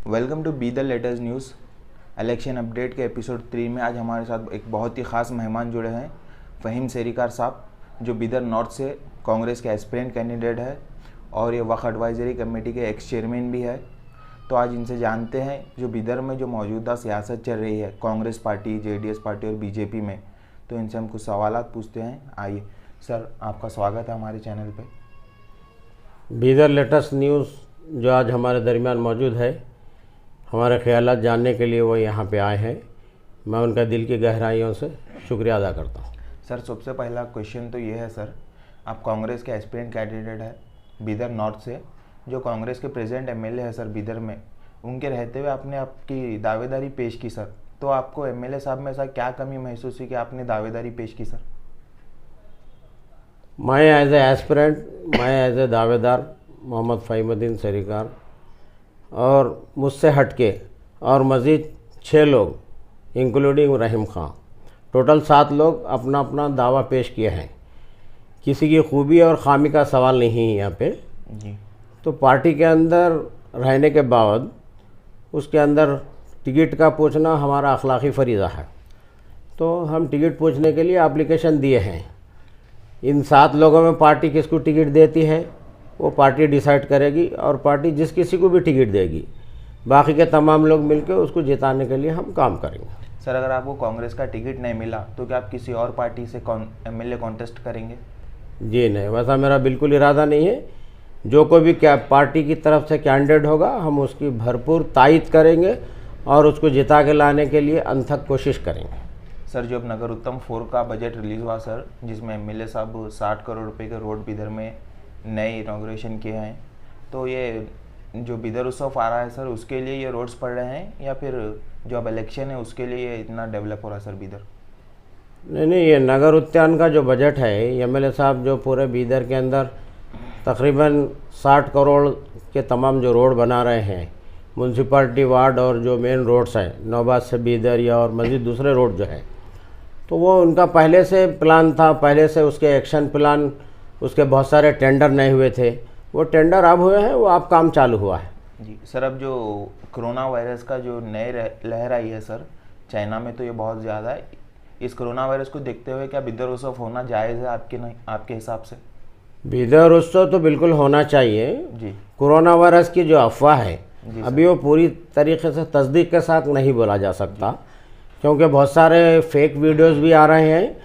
Welcome to be the latest news. Election update के episode 3 में आज हमारे साथ एक बहुत ही ख़ास मेहमान जुड़े हैं, फ़हीम सेरीकार साहब, जो बिदर नॉर्थ से कांग्रेस के एस्पिरेंट कैंडिडेट है और ये वक्फ एडवाइजरी कमेटी के एक्स चेयरमैन भी है। तो आज इनसे जानते हैं जो बिदर में जो मौजूदा सियासत चल रही है कांग्रेस पार्टी, जेडीएस पार्टी और बीजेपी में, तो इनसे हम कुछ सवालात पूछते हैं। आइए सर, आपका स्वागत है हमारे चैनल पे। बिदर लेटेस्ट न्यूज़ जो आज हमारे दरमियान मौजूद है, हमारे ख्यालात जानने के लिए वो यहाँ पे आए हैं। मैं उनका दिल की गहराइयों से शुक्रिया अदा करता हूँ। सर, सबसे पहला क्वेश्चन तो ये है सर, आप कांग्रेस के एस्पिरेंट कैंडिडेट है बिदर नॉर्थ से, जो कांग्रेस के प्रेजेंट एमएलए है सर बिदर में, उनके रहते हुए आपने आपकी दावेदारी पेश की सर, तो आपको एमएलए साहब में ऐसा क्या कमी महसूस हुई कि आपने दावेदारी पेश की सर? मैं एज ए एस्पिरेंट, मैं एज ए दावेदार मोहम्मद फ़हीमुद्दीन सेरीकार और मुझसे हटके और मज़ीद 6 लोग इंक्लूडिंग रहीम खां, टोटल 7 लोग अपना अपना दावा पेश किए हैं। किसी की खूबी और ख़ामी का सवाल नहीं है यहाँ पे जी। तो पार्टी के अंदर रहने के बाद उसके अंदर टिकट का पूछना हमारा अखलाक़ी फ़रीज़ा है, तो हम टिकट पूछने के लिए एप्लीकेशन दिए हैं। इन 7 लोगों में पार्टी किसको टिकट देती है वो पार्टी डिसाइड करेगी और पार्टी जिस किसी को भी टिकट देगी, बाकी के तमाम लोग मिलकर उसको जिताने के लिए हम काम करेंगे। सर, अगर आपको कांग्रेस का टिकट नहीं मिला तो क्या आप किसी और पार्टी से एमएलए कॉन्टेस्ट करेंगे? जी नहीं, वैसा मेरा बिल्कुल इरादा नहीं है। जो कोई भी क्या पार्टी की तरफ से कैंडिडेट होगा, हम उसकी भरपूर तायद करेंगे और उसको जिता के लाने के लिए अनथक कोशिश करेंगे। सर, जो अब नगर उत्तम 4 का बजट रिलीज़ हुआ सर, जिसमें एमएलए साहब 60 करोड़ रुपए के रोड बिदर में नए इनॉग्रेशन किए हैं, तो ये जो बिदर उत्सव आ रहा है सर, उसके लिए ये रोड्स पड़ रहे हैं या फिर जो अब इलेक्शन है उसके लिए ये इतना डेवलप हो रहा है सर बिदर? नहीं, ये नगर उद्यान का जो बजट है, एमएलए साहब जो पूरे बिदर के अंदर तकरीबन 60 करोड़ के तमाम जो रोड बना रहे हैं, म्यूनसिपाल्टी वार्ड और जो मेन रोड्स हैं नौबाद से बिदर या और मज़ीद दूसरे रोड जो है, तो वो उनका पहले से प्लान था, पहले से उसके एक्शन प्लान, उसके बहुत सारे टेंडर नहीं हुए थे, वो टेंडर अब हुए हैं, वो अब काम चालू हुआ है। जी सर, अब जो कोरोना वायरस का जो नई लहर आई है सर चाइना में, तो ये बहुत ज़्यादा है। इस कोरोना वायरस को देखते हुए क्या बिदर उत्सव होना जायज़ है आपके हिसाब से? बिदर उत्सव तो बिल्कुल होना चाहिए जी। कोरोना वायरस की जो अफवाह है अभी वो पूरी तरीके से तस्दीक के साथ नहीं बोला जा सकता, क्योंकि बहुत सारे फेक वीडियोस भी आ रहे हैं।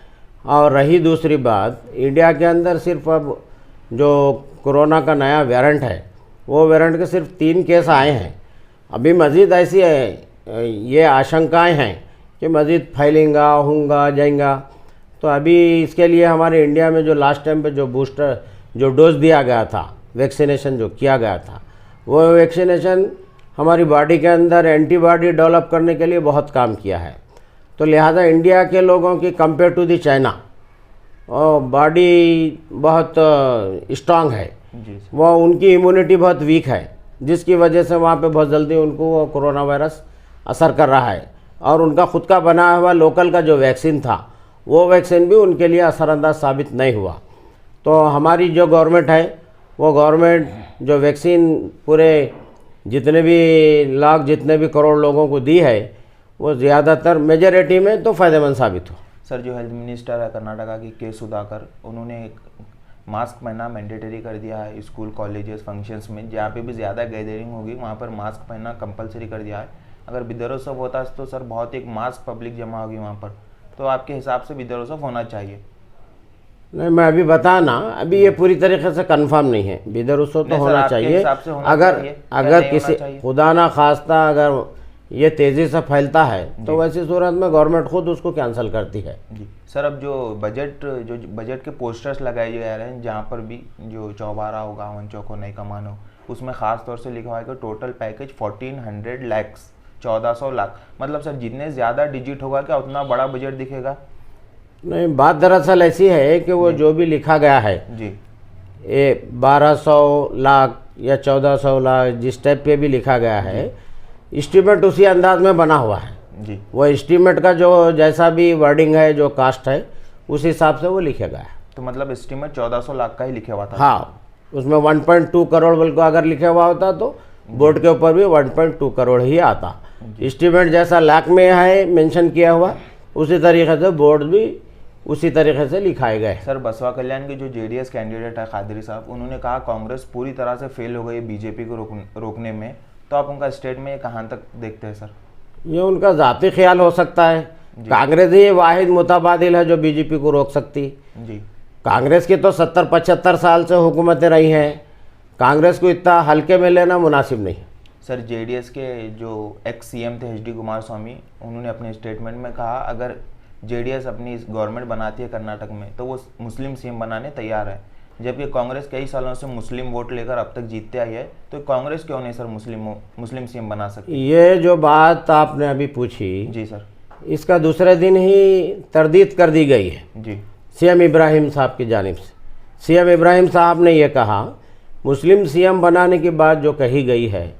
और रही दूसरी बात, इंडिया के अंदर सिर्फ अब जो कोरोना का नया वेरिएंट है, वो वेरिएंट के सिर्फ 3 केस आए हैं। अभी मज़ीद ऐसी है ये आशंकाएं हैं कि मज़ीद फैलेगा, होगा, जाएगा। तो अभी इसके लिए हमारे इंडिया में जो लास्ट टाइम पे जो बूस्टर जो डोज दिया गया था, वैक्सीनेशन जो किया गया था, वो वैक्सीनेशन हमारी बॉडी के अंदर एंटीबॉडी डेवलप करने के लिए बहुत काम किया है। तो लिहाजा इंडिया के लोगों की compare to the China body बहुत स्ट्रांग है, वो उनकी इम्यूनिटी बहुत वीक है, जिसकी वजह से वहाँ पे बहुत जल्दी उनको वो कोरोना वायरस असर कर रहा है। और उनका खुद का बना हुआ लोकल का जो वैक्सीन था, वो वैक्सीन भी उनके लिए असरअंदाज साबित नहीं हुआ। तो हमारी जो गवर्नमेंट है, वो गवर्नमेंट जो वैक्सीन पूरे जितने भी करोड़ लोगों को दी है, वो ज़्यादातर मेजॉरिटी में तो फ़ायदेमंद साबित हो। सर, जो हेल्थ मिनिस्टर है कर्नाटका की के सुधाकर, उन्होंने एक मास्क पहनना मैंडेटरी कर दिया है स्कूल, कॉलेजेस, फंक्शंस में, जहाँ पे भी ज़्यादा गैदरिंग होगी वहाँ पर मास्क पहनना कंपलसरी कर दिया है। अगर बिदरोत्सव होता तो सर बहुत एक मास्क पब्लिक जमा होगी वहाँ पर, तो आपके हिसाब से बिदरोत्सव होना चाहिए? नहीं, मैं अभी बताना, अभी ये पूरी तरीके से कंफर्म नहीं है। बिदर उत्सव तो होना चाहिए। अगर किसी खुदा ना खास्ता अगर ये तेज़ी से फैलता है तो वैसी सूरत में गवर्नमेंट खुद उसको कैंसिल करती है। जी सर, अब जो बजट के पोस्टर्स लगाए जा रहे हैं, जहाँ पर भी जो चौबारा हो, गावन चौक हो, नई कमान हो, उसमें ख़ास तौर से लिखा हुआ है कि टोटल पैकेज 1400 लाख, 1400 लाख। मतलब सर जितने ज़्यादा डिजिट होगा क्या उतना बड़ा बजट दिखेगा? नहीं, बात दरअसल ऐसी है कि वो जो भी लिखा गया है जी, ये 1200 लाख या 1400 लाख जिस टाइप पे भी लिखा गया है, एस्टीमेट उसी अंदाज में बना हुआ है जी। वो एस्टीमेट का जो जैसा भी वर्डिंग है, जो कास्ट है, उस हिसाब से वो लिखा गया है। तो मतलब एस्टीमेट 1400 लाख का ही लिखा हुआ था? हाँ, उसमें 1.2 करोड़ बल्कि अगर लिखा हुआ होता तो बोर्ड के ऊपर भी 1.2 करोड़ ही आता। एस्टीमेट जैसा लाख में है मेंशन किया हुआ, उसी तरीके से बोर्ड भी उसी तरीके से लिखाए गए। सर बसवा कल्याण के जो जेडीएस कैंडिडेट है कादरी साहब, उन्होंने कहा कांग्रेस पूरी तरह से फेल हो गई बीजेपी को रोकने में, तो आप उनका स्टेट में कहाँ तक देखते हैं सर? ये उनका ज़ाती ख्याल हो सकता है। कांग्रेस ही वाहिद मुतबादिल है जो बीजेपी को रोक सकती। जी, कांग्रेस की तो 70-75 साल से हुकूमतें रही हैं, कांग्रेस को इतना हल्के में लेना मुनासिब नहीं। सर जेडीएस के जो एक्स सीएम थे एचडी कुमारस्वामी, उन्होंने अपने स्टेटमेंट में कहा अगर जेडीएस अपनी गवर्नमेंट बनाती है कर्नाटक में तो वो मुस्लिम सीएम बनाने तैयार है, जबकि कांग्रेस कई सालों से मुस्लिम वोट लेकर अब तक जीतते आई है, तो कांग्रेस क्यों नहीं सर मुस्लिम सीएम बना सकती? ये जो बात आपने अभी पूछी, जी सर, इसका दूसरे दिन ही तरदीद कर दी गई है जी सीएम इब्राहिम साहब की जानिब से। सीएम इब्राहिम साहब ने यह कहा मुस्लिम सीएम बनाने की बात जो कही गई है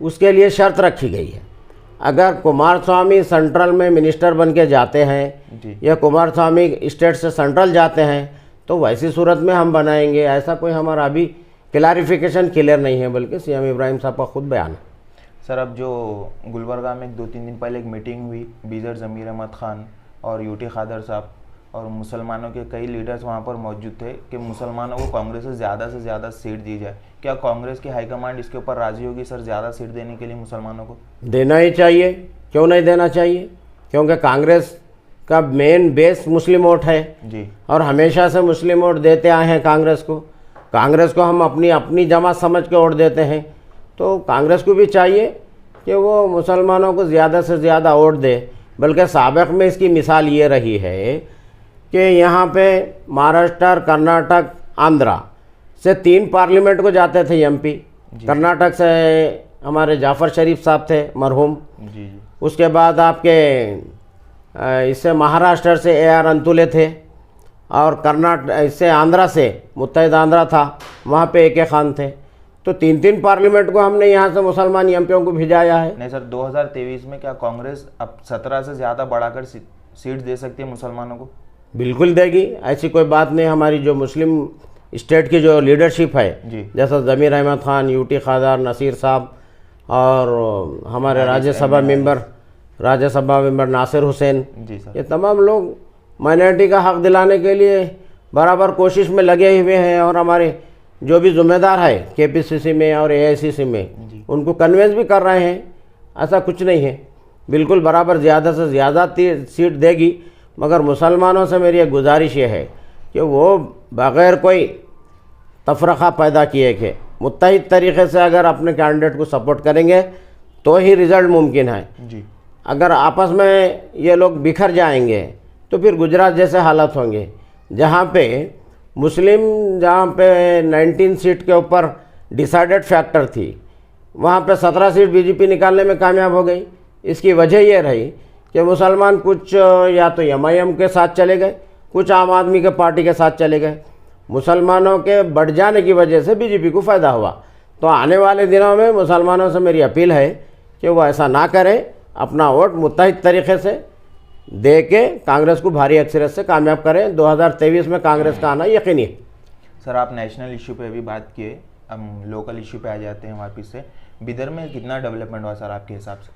उसके लिए शर्त रखी गई है, अगर कुमारस्वामी सेंट्रल में मिनिस्टर बन के जाते हैं या कुमारस्वामी स्टेट से सेंट्रल जाते हैं तो वैसी सूरत में हम बनाएंगे। ऐसा कोई हमारा अभी क्लैरिफिकेशन क्लियर नहीं है, बल्कि सीएम इब्राहिम साहब का खुद बयान है। सर अब जो गुलबर्गा में 2-3 दिन पहले एक मीटिंग हुई, बीदर ज़मीर अहमद खान और यूटी खादर साहब और मुसलमानों के कई लीडर्स वहाँ पर मौजूद थे कि मुसलमानों को कांग्रेस से ज़्यादा सीट दी जाए। क्या कांग्रेस की हाईकमांड इसके ऊपर राजी होगी सर ज़्यादा सीट देने के लिए मुसलमानों को? देना ही चाहिए, क्यों नहीं देना चाहिए, क्योंकि कांग्रेस का मेन बेस मुस्लिम वोट है जी, और हमेशा से मुस्लिम वोट देते आए हैं कांग्रेस को हम अपनी जमात समझ के वोट देते हैं, तो कांग्रेस को भी चाहिए कि वो मुसलमानों को ज़्यादा से ज़्यादा वोट दे। बल्कि साबिक़ में इसकी मिसाल ये रही है कि यहाँ पे महाराष्ट्र, कर्नाटक, आंध्रा से 3 पार्लियामेंट को जाते थे एमपी। कर्नाटक से हमारे जाफ़र शरीफ साहब थे मरहूम, जी, उसके बाद आपके इससे महाराष्ट्र से AR अंतुले थे, और कर्नाटक इससे आंध्रा से मुत्तहिद आंध्रा था, वहाँ पे AK खान थे। तो 3 पार्लियामेंट को हमने यहाँ से मुसलमान एमपियों को भिजाया है। नहीं सर, 2023 में क्या कांग्रेस अब 17 से ज़्यादा बढ़ाकर सीट दे सकती है मुसलमानों को? बिल्कुल देगी, ऐसी कोई बात नहीं। हमारी जो मुस्लिम स्टेट की जो लीडरशिप है, जैसा ज़मीर अहमद खान, यूटी खादर, नसीर साहब और हमारे राज्यसभा मेंबर नासिर हुसैन, ये तमाम लोग माइनॉरिटी का हक दिलाने के लिए बराबर कोशिश में लगे हुए हैं। और हमारे जो भी जिम्मेदार है KPCC में और AICC में, उनको कन्वेंस भी कर रहे हैं। ऐसा कुछ नहीं है, बिल्कुल बराबर ज़्यादा से ज़्यादा सीट देगी। मगर मुसलमानों से मेरी एक गुजारिश ये है कि वो बग़ैर कोई तफरक़ा पैदा किए के मुत्तहिद तरीक़े से अगर अपने कैंडिडेट को सपोर्ट करेंगे तो ही रिज़ल्ट मुमकिन है जी। अगर आपस में ये लोग बिखर जाएंगे तो फिर गुजरात जैसे हालात होंगे, जहाँ पे 19 सीट के ऊपर डिसाइडेड फैक्टर थी, वहाँ पे 17 सीट बीजेपी निकालने में कामयाब हो गई। इसकी वजह ये रही कि मुसलमान कुछ या तो MIM के साथ चले गए, कुछ आम आदमी के पार्टी के साथ चले गए। मुसलमानों के बढ़ जाने की वजह से बीजेपी को फ़ायदा हुआ। तो आने वाले दिनों में मुसलमानों से मेरी अपील है कि वो ऐसा ना करें, अपना वोट मुत्तहिद तरीके से दे के कांग्रेस को भारी अक्सरियत से कामयाब करें। 2023 में कांग्रेस का आना यकीनी है। सर आप नेशनल इशू पे भी बात किए, हम लोकल इशू पे आ जाते हैं वापस से। बिदर में कितना डेवलपमेंट हुआ सर आपके हिसाब से?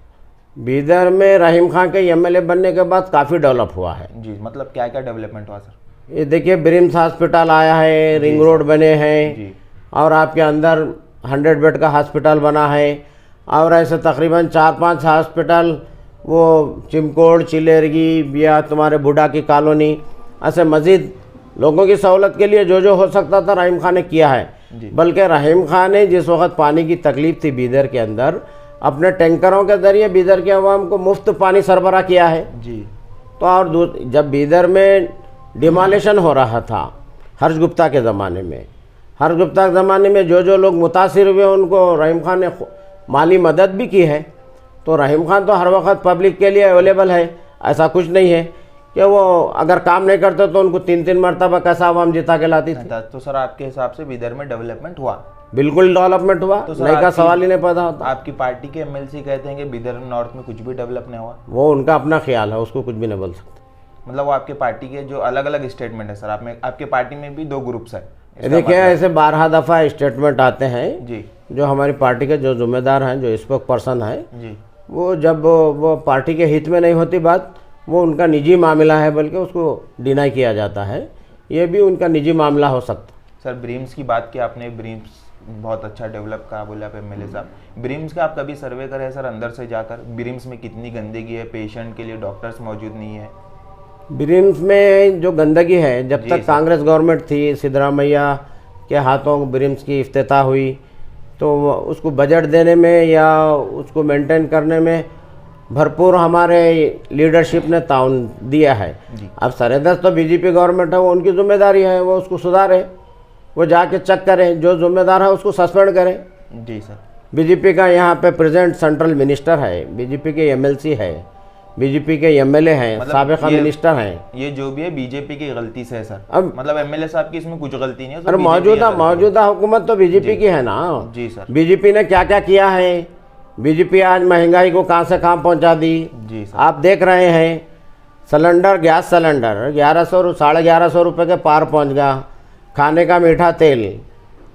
बिदर में रहीम खान के MLA बनने के बाद काफ़ी डेवलप हुआ है जी। मतलब क्या क्या डेवलपमेंट हुआ सर? ये देखिए, ब्रिम्स हॉस्पिटल आया है, रिंग रोड बने हैं, और आपके अंदर 100 बेड का हॉस्पिटल बना है, और ऐसे तकरीबन 4-5 हॉस्पिटल वो चिमकोड़, चिलेरगी या तुम्हारे बूढ़ा की कॉलोनी, ऐसे मज़ीद लोगों की सहूलत के लिए जो जो हो सकता था रहीम खान ने किया है। बल्कि रहीम खान ने जिस वक्त पानी की तकलीफ थी बीदर के अंदर, अपने टैंकरों के ज़रिए बीदर के अवाम को मुफ्त पानी सरबराह किया है जी। तो और जब बीदर में डिमोलिशन हो रहा था हर्ष गुप्ता के ज़माने में, जो जो लोग मुतासिर हुए उनको रहीम खान ने माली मदद भी की है। तो रहीम खान तो हर वक्त पब्लिक के लिए अवेलेबल है। ऐसा कुछ नहीं है कि वो अगर काम नहीं करते तो उनको 3-3 मरतबा कैसा आवाम जिता के लाती थी। तो सर आपके हिसाब से बिदर में डेवलपमेंट हुआ? बिल्कुल डेवलपमेंट हुआ, तो नहीं का सवाल ही नहीं पैदा होता। आपकी पार्टी के MLC कहते हैं कि बिदर नॉर्थ में कुछ भी डेवलप नहीं हुआ। वो उनका अपना ख्याल है, उसको कुछ भी नहीं बोल सकते। मतलब वो आपके पार्टी के जो अलग अलग स्टेटमेंट है सर, आपके पार्टी में भी 2 ग्रुप्स है। देखिए, ऐसे 12 दफ़ा स्टेटमेंट आते हैं जी जो हमारी पार्टी के जो जिम्मेदार हैं, जो स्पोक पर्सन हैं जी वो जब वो पार्टी के हित में नहीं होती बात, वो उनका निजी मामला है बल्कि उसको डिनाई किया जाता है। ये भी उनका निजी मामला हो सकता। सर ब्रीम्स की बात की आपने, ब्रीम्स बहुत अच्छा डेवलप कहा बोले आप एमएलए साहब। ब्रीम्स का आप कभी सर्वे करें सर अंदर से जाकर, ब्रीम्स में कितनी गंदगी है, पेशेंट के लिए डॉक्टर्स मौजूद नहीं है? ब्रीम्स में जो गंदगी है, जब तक कांग्रेस गवर्नमेंट थी, सिद्धरामैया के हाथों ब्रीम्स की इफ्तिताह हुई, तो उसको बजट देने में या उसको मेंटेन करने में भरपूर हमारे लीडरशिप ने ताउन दिया है। अब सरेदस्त तो बीजेपी गवर्नमेंट है, वो उनकी जिम्मेदारी है, वो उसको सुधारे, वो जाके चेक करें, जो जिम्मेदार है उसको सस्पेंड करें। जी सर। बीजेपी का यहाँ पे प्रेजेंट सेंट्रल मिनिस्टर है, बीजेपी के एमएलसी है, बीजेपी के एमएलए हैं, साबिका मिनिस्टर हैं। ये जो भी है बीजेपी की गलती से है सर। अब मतलब एमएलए साहब की इसमें कुछ गलती नहीं है। अरे मौजूदा हुकूमत तो बीजेपी की है ना। जी सर। बीजेपी ने क्या क्या किया है, बीजेपी आज महंगाई को कहाँ से कहाँ पहुँचा दी। जी सर। आप देख रहे हैं सिलेंडर, गैस सिलेंडर 1100 1150 रुपये के पार पहुँच गया। खाने का मीठा तेल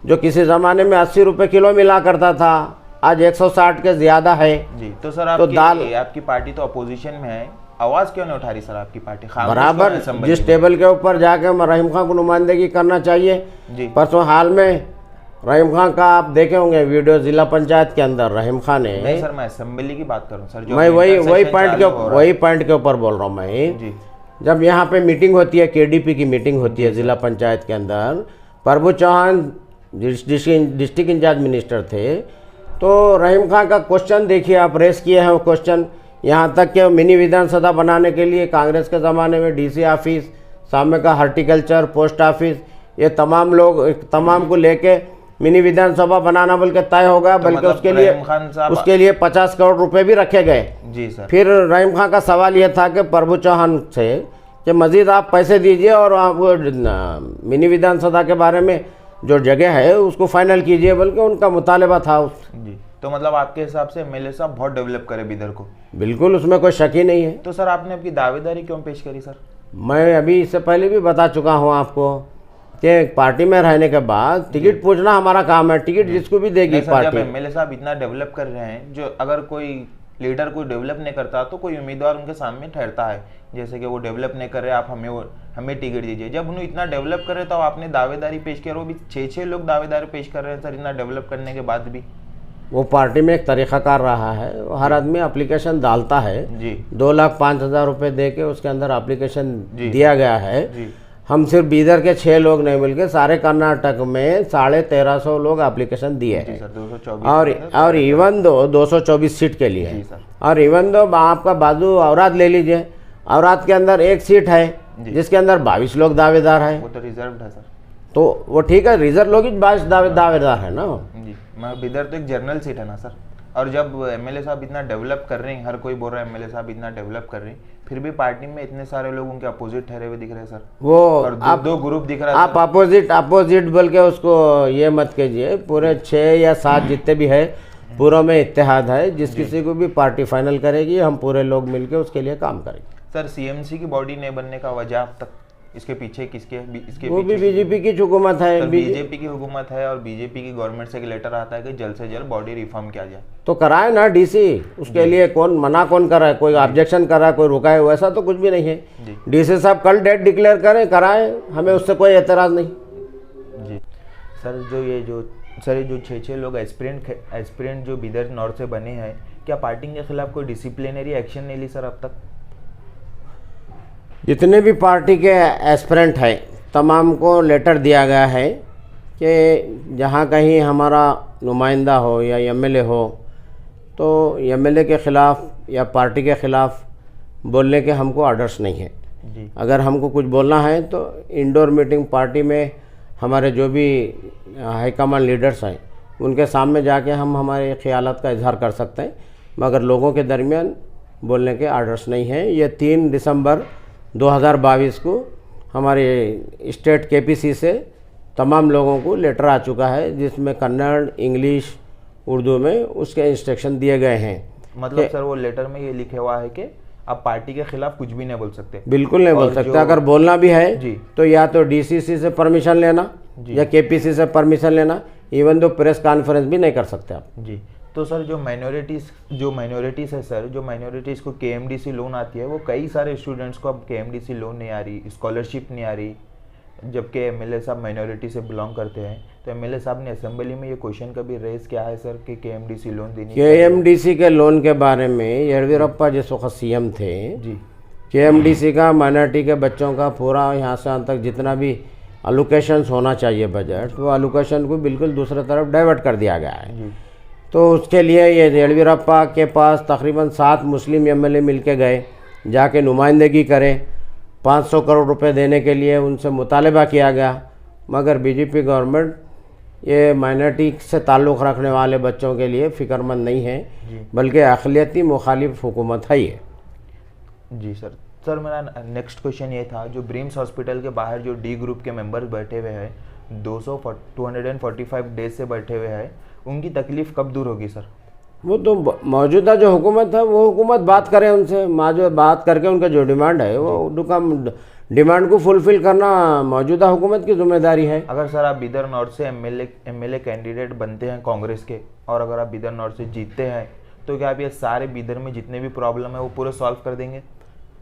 जो किसी ज़माने में 80 रुपये किलो मिला करता था, आज 160 के ज़्यादा है। जी तो सर आपकी पार्टी तो अपोजिशन में है, आवाज़ क्यों नहीं उठा रही सर आपकी पार्टी? बराबर जिस टेबल के ऊपर जाके रहीम खान को नुमाइंदगी करना चाहिए। जी परसों हाल में रहीम खान का आप देखे होंगे वीडियो, जिला पंचायत के अंदर रहीम खान ने। नहीं सर, मैं असेंबली की बात करूं सर। जो मैं वही पॉइंट के ऊपर बोल रहा हूँ मैं। जी। जब यहाँ पे मीटिंग होती है, केडीपी की मीटिंग होती है जिला पंचायत के अंदर, प्रभु चौहान डिस्ट्रिक्ट इंचार्ज मिनिस्टर थे, तो रहीम खान का क्वेश्चन देखिए आप, रेस किए हैं वो क्वेश्चन। यहाँ तक कि मिनी विधानसभा बनाने के लिए कांग्रेस के ज़माने में डीसी ऑफिस, सामने का हार्टिकल्चर, पोस्ट ऑफिस, ये तमाम को लेके मिनी विधानसभा बनाना बल्कि तय होगा, बल्कि उसके लिए 50 करोड़ रुपए भी रखे गए। जी सर। फिर रहीम खान का सवाल यह था कि प्रभु चौहान से कि मजीद आप पैसे दीजिए और आप मिनी विधानसभा के बारे में जो जगह है उसको फाइनल कीजिए, बल्कि उनका मुतालबा था जी। तो मतलब आपके हिसाब से एमएलए साहब बहुत डेवलप करे बिदर को? बिल्कुल, उसमें कोई शक ही नहीं है। तो सर आपने आपकी दावेदारी क्यों पेश करी सर? मैं अभी इससे पहले भी बता चुका हूँ आपको कि पार्टी में रहने के बाद टिकट पूछना हमारा काम है। टिकट जिसको भी देगी पार्टी। जब एमएलए साहब इतना डेवलप कर रहे हैं, जो अगर कोई लीडर कोई डेवलप नहीं करता तो कोई उम्मीदवार उनके सामने ठहरता है, जैसे कि वो डेवलप नहीं कर रहे, आप हमें टिकट दीजिए। जब उन्होंने इतना डेवलप कर रहे तो आपने दावेदारी पेश किया, वो भी 6 लोग दावेदारी पेश कर रहे हैं सर इतना डेवलप करने के बाद भी। वो पार्टी में एक तरीक़ाकार रहा है, हर आदमी एप्लीकेशन डालता है जी। 2,05,000 रुपये दे के उसके अंदर एप्लीकेशन दिया गया है जी। हम सिर्फ बीदर के 6 लोग नहीं मिलके सारे कर्नाटक में 1350 लोग एप्लीकेशन दिए हैं। और इवन दो 224 सीट के लिए, और इवन दो आपका बाजू औराद ले लीजिए, औराद के अंदर एक सीट है जिसके अंदर 22 लोग दावेदार हैं। वो तो रिजर्व है सर। तो वो ठीक है, रिजर्व लोग ही 22 दावेदार है ना जी। मैं बिदर तो एक जनरल सीट है ना सर। और जब एमएलए साहब इतना डेवलप कर रहे हैं, हर कोई बोल रहा है एमएलए साहब इतना डेवलप कर रहे हैं, फिर भी पार्टी में इतने सारे लोग उनके अपोजिट ठहरे हुए दिख रहे हैं सर। वो और दो ग्रुप दिख रहा है। आप अपोजिट बोल के उसको ये मत कीजिए, पूरे 6 या 7 जितने भी है पूरों में इत्तेहाद है। जिस किसी को भी पार्टी फाइनल करेगी, हम पूरे लोग मिलके उसके लिए काम करेंगे। सर सीएमसी की बॉडी नहीं बनने का वजह अब तक इसके पीछे इसके वो भी बीजेपी की हुकूमत है। बीजेपी की हुकूमत है और बीजेपी की गवर्नमेंट से एक लेटर आता है कि जल्द से जल्द बॉडी रिफॉर्म किया जाए। तो कराए ना डीसी, उसके लिए कौन कराए, कोई ऑब्जेक्शन कराए, कोई रुकाए, वैसा तो कुछ भी नहीं है। डीसी साहब कल डेट डिक्लेयर करें, कराए, हमें उससे कोई एतराज़ नहीं। जी सर, जो 6 लोग एस्पिरेंट जो बिदर नॉर्थ से बने हैं, क्या पार्टी के खिलाफ कोई डिसिप्लिनरी एक्शन नहीं ली सर अब तक? जितने भी पार्टी के एस्पिरेंट हैं तमाम को लेटर दिया गया है कि जहाँ कहीं हमारा नुमाइंदा हो या एमएलए हो, तो एमएलए के ख़िलाफ़ या पार्टी के ख़िलाफ़ बोलने के हमको ऑर्डर्स नहीं है जी। अगर हमको कुछ बोलना है तो इंडोर मीटिंग पार्टी में हमारे जो भी हाईकमान लीडर्स हैं उनके सामने जाके हम हमारे ख़यालात का इजहार कर सकते हैं, मगर लोगों के दरमियान बोलने के ऑर्डर्स नहीं हैं। ये 3 दिसंबर 2022 को हमारे स्टेट केपीसी से तमाम लोगों को लेटर आ चुका है, जिसमें कन्नड़, इंग्लिश, उर्दू में उसके इंस्ट्रक्शन दिए गए हैं। मतलब सर वो लेटर में ये लिखा हुआ है कि आप पार्टी के खिलाफ कुछ भी नहीं बोल सकते? बिल्कुल नहीं बोल सकते। अगर बोलना भी है तो या तो डीसीसी से परमिशन लेना या केपीसी से परमिशन लेना, इवन तो प्रेस कॉन्फ्रेंस भी नहीं कर सकते आप। जी। तो सर जो माइनॉरिटीज़ है सर, जो माइनॉरिटीज़ को KMDC लोन आती है, वो कई सारे स्टूडेंट्स को अब KMDC लोन नहीं आ रही, स्कॉलरशिप नहीं आ रही, जबकि MLA साहब माइनॉरिटी से बिलोंग करते हैं। तो MLA साहब ने असेंबली में ये क्वेश्चन कभी रेज किया है सर कि KMDC लोन देनी चाहिए? KMDC के लोन के बारे में येदियुरप्पा जिस वक्त CM थे जी, KMDC का माइनॉरिटी के बच्चों का पूरा यहाँ से यहाँ तक जितना भी अलोकेशंस होना चाहिए बजट, वो अलोकेशन को बिल्कुल दूसरे तरफ डाइवर्ट कर दिया गया है। जी, तो उसके लिए ये येदियुरप्पा के पास तकरीबन 7 मुस्लिम MLA मिल के गए, जाके नुमाइंदगी करें, 500 करोड़ रुपए देने के लिए उनसे मुतालबा किया गया, मगर BJP गवर्नमेंट ये माइनॉरिटी से ताल्लुक़ रखने वाले बच्चों के लिए फ़िक्रमंद नहीं है, बल्कि अक़लियती मुखालिफ हुकूमत है ये। जी सर। सर मेरा नेक्स्ट क्वेश्चन ये था, जो ब्रिम्स हॉस्पिटल के बाहर जो D ग्रुप के मेंबर्स बैठे हुए हैं, 245 डेज से बैठे हुए हैं, उनकी तकलीफ़ कब दूर होगी सर? वो तो मौजूदा जो हुकूमत है वो हुकूमत बात करे उनसे, बात करके उनका जो डिमांड है वो डिमांड को फुलफ़िल करना मौजूदा हुकूमत की जिम्मेदारी है। अगर सर आप बिदर नॉर्थ से MLA कैंडिडेट बनते हैं कांग्रेस के, और अगर आप बिदर नॉर्थ से जीतते हैं, तो क्या आप ये सारे बिदर में जितने भी प्रॉब्लम है वो पूरे सॉल्व कर देंगे?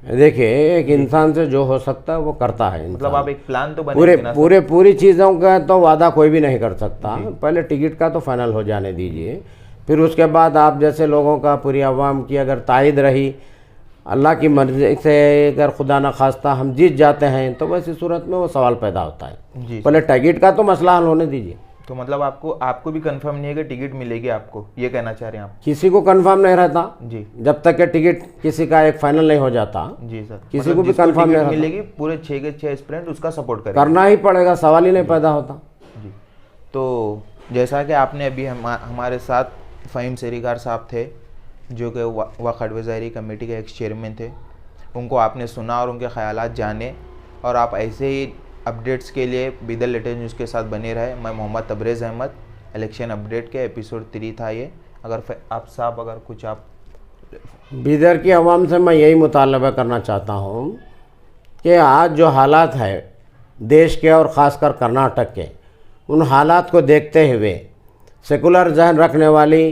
देखिए, एक इंसान से जो हो सकता है वो करता है। मतलब आप एक प्लान तो बनेंगे ना? पूरी चीज़ों का तो वादा कोई भी नहीं कर सकता। पहले टिकट का तो फाइनल हो जाने दीजिए, फिर उसके बाद आप जैसे लोगों का, पूरी आवाम की अगर तायद रही, अल्लाह की मर्ज़ी से अगर खुदा न खास्ता हम जीत जाते हैं, तो वैसी सूरत में वो सवाल पैदा होता है। जी। पहले टिकट का तो मसला हल होने दीजिए। तो मतलब आपको भी कंफर्म नहीं है कि टिकट मिलेगी आपको, ये कहना चाह रहे हैं आप? किसी को कंफर्म नहीं रहता जी, जब तक कि टिकट किसी का एक फाइनल नहीं हो जाता। जी सर। किसी मतलब को भी कंफर्म नहीं रहता, मिलेगी, पूरे 6 के 6 एस्पिरेंट उसका सपोर्ट करेंगे, करना ही पड़ेगा, सवाल ही नहीं पैदा होता। जी। तो जैसा कि आपने अभी हमारे साथ फ़हीम सेरीकार साहब थे, जो कि वक्फ एडवाइजरी कमेटी के एक्स चेयरमैन थे, उनको आपने सुना और उनके ख़यालात जाने, और आप ऐसे ही अपडेट्स के लिए बिदर लेटेस्ट न्यूज़ के साथ बने रहे। मैं मोहम्मद तबरेज़ अहमद, इलेक्शन अपडेट के एपिसोड 3 था ये। अगर कुछ आप बिदर की आवाम से मैं यही मुतालबा करना चाहता हूँ कि आज जो हालात है देश के और ख़ासकर कर्नाटक के, उन हालात को देखते हुए सेकुलर जहन रखने वाली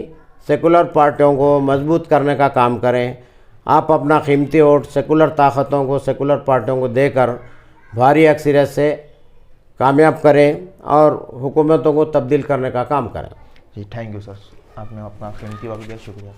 सेकुलर पार्टियों को मजबूत करने का काम करें। आप अपना कीमती वोट सेकुलर ताकतों को, सेकुलर पार्टियों को देकर भारी अक्सरियत से कामयाब करें और हुकूमतों को तब्दील करने का काम करें। जी, थैंक यू सर, आपने अपना कीमती वक्त दिया, शुक्रिया।